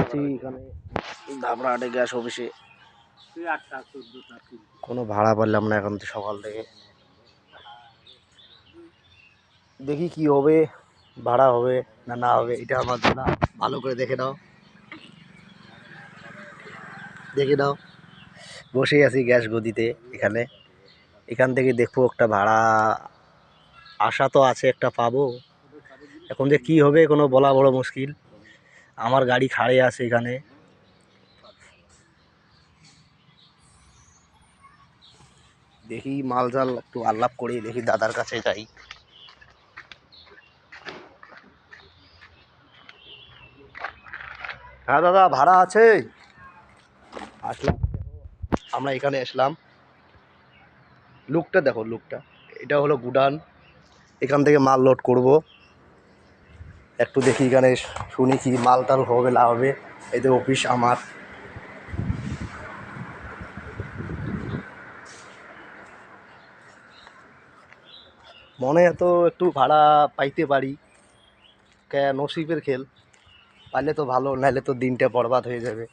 আছি এখানে ধাপড়াহাটে গ্যাস অফিসে। কোনো ভাড়া পারলাম না এখন তো সকাল থেকে। দেখি কি হবে, ভাড়া হবে না না হবে এটা আমার জানা। ভালো করে দেখে নাও, দেখে নাও। বসেই আছি গ্যাস গদিতে এখানে। এখান থেকে দেখবো একটা ভাড়া আশা তো আছে, একটা পাবো। এখন যে কি হবে কোনো বলা বড় মুশকিল। আমার গাড়ি খাড়ে আছে এখানে। দেখি মাল জাল একটু আলাপ করি, দেখি দাদার কাছে যাই। হ্যাঁ দাদা, ভাড়া আছে? আসলাম, আমরা এখানে আসলাম। লুকটা দেখো, লুকটা। এটা হলো গুডান, এখান থেকে মাল লোড করব। একটু দেখি এখানে, শুনি কি মাল টাল হবে না হবে। এই যে অফিস আমার। মনে তো একটু ভাড়া পাইতে পারি, নসিবের খেল। পাইলে তো ভালো, নাহলে তো দিনটা বরবাদ হয়ে যাবে।